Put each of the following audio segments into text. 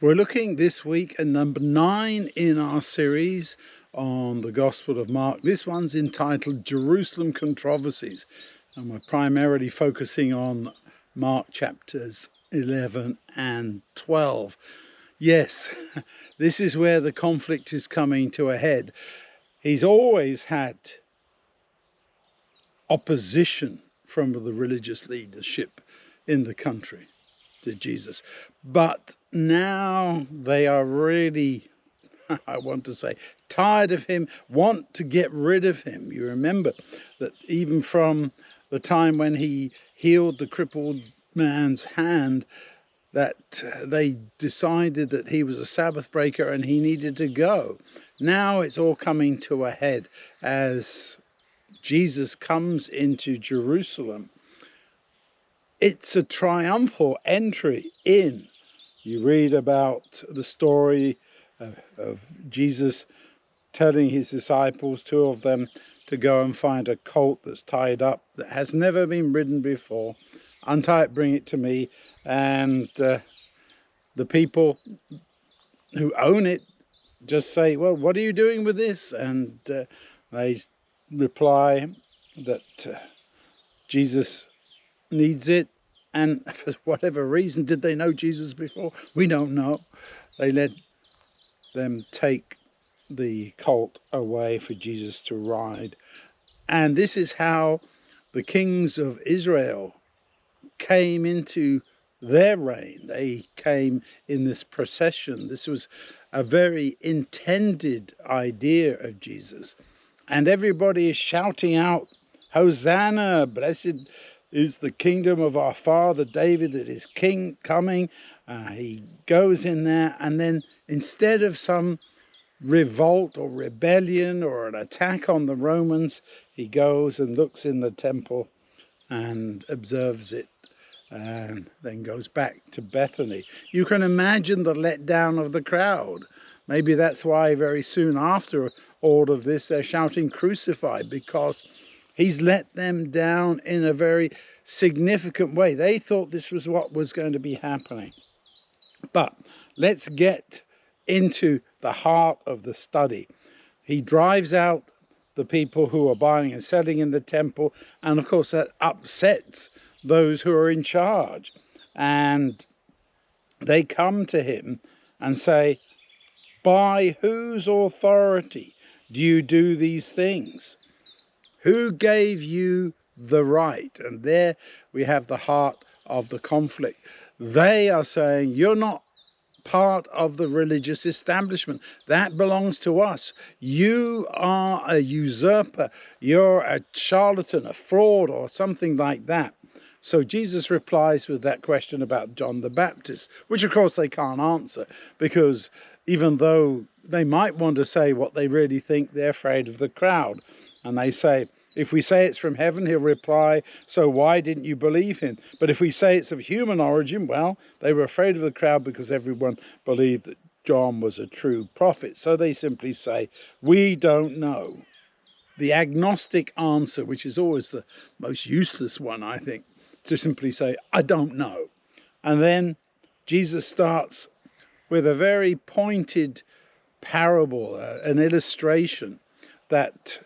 We're looking this week at number 9 in our series on the Gospel of Mark. This one's entitled Jerusalem Controversies, and we're primarily focusing on Mark chapters 11 and 12. Yes, this is where the conflict is coming to a head. He's always had opposition from the religious leadership in the country to Jesus, but now they are really, I want to say, tired of him, want to get rid of him. You remember that even from the time when he healed the crippled man's hand, that they decided that he was a Sabbath breaker and he needed to go. Now it's all coming to a head as Jesus comes into Jerusalem. It's a triumphal entry in. You read about the story of Jesus telling his disciples, 2 of them, to go and find a colt that's tied up, that has never been ridden before. Untie it, bring it to me. And the people who own it just say, well, what are you doing with this? And they reply that Jesus needs it. And for whatever reason, did they know Jesus before? We don't know. They let them take the colt away for Jesus to ride. And this is how the kings of Israel came into their reign. They came in this procession. This was a very intended idea of Jesus. And everybody is shouting out, Hosanna, blessed is the kingdom of our father David, that is king coming. He goes in there, and then instead of some revolt or rebellion or an attack on the Romans, he goes and looks in the temple and observes it, and then goes back to Bethany. You can imagine the letdown of the crowd. Maybe that's why very soon after all of this they're shouting crucify, because he's let them down in a very significant way. They thought this was what was going to be happening. But let's get into the heart of the study. He drives out the people who are buying and selling in the temple, and of course that upsets those who are in charge. And they come to him and say, by whose authority do you do these things? Who gave you the right? And there we have the heart of the conflict. They are saying, you're not part of the religious establishment. That belongs to us. You are a usurper. You're a charlatan, a fraud, or something like that. So Jesus replies with that question about John the Baptist, which of course they can't answer, because even though they might want to say what they really think, they're afraid of the crowd. And they say, if we say it's from heaven, he'll reply, so why didn't you believe him? But if we say it's of human origin, well, they were afraid of the crowd because everyone believed that John was a true prophet. So they simply say, we don't know. The agnostic answer, which is always the most useless one, I think, to simply say, I don't know. And then Jesus starts with a very pointed parable, an illustration that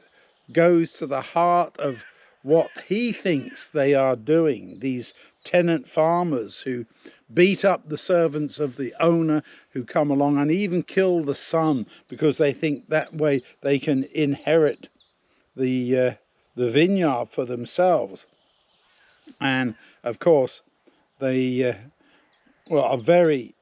goes to the heart of what he thinks they are doing. These tenant farmers who beat up the servants of the owner who come along, and even kill the son because they think that way they can inherit the vineyard for themselves. And of course they are very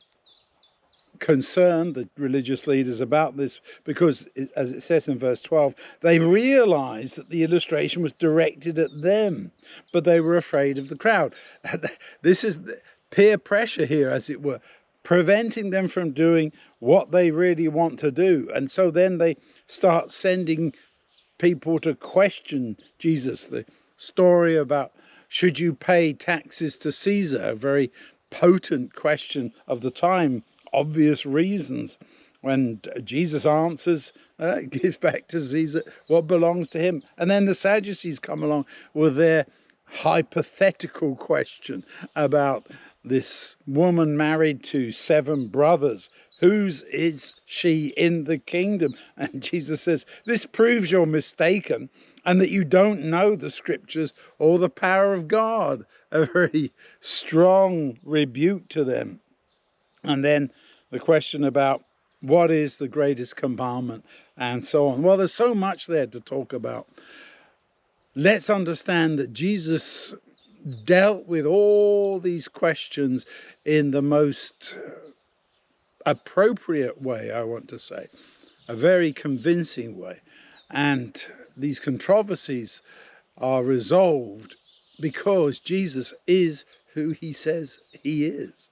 concerned, the religious leaders, about this, because as it says in verse 12, they realized that the illustration was directed at them, but they were afraid of the crowd. This is peer pressure here, as it were, preventing them from doing what they really want to do. And so then they start sending people to question Jesus. The story about, should you pay taxes to Caesar, a very potent question of the time, obvious reasons. When Jesus answers, gives back to Caesar what belongs to him. And then the Sadducees come along with their hypothetical question about This woman married to 7 brothers. Whose is she in the kingdom? And Jesus says, this proves you're mistaken and that you don't know the scriptures or the power of God. A very strong rebuke to them. And then the question about what is the greatest commandment and so on. Well, there's so much there to talk about. Let's understand that Jesus dealt with all these questions in the most appropriate way, I want to say, a very convincing way. And these controversies are resolved because Jesus is who he says he is.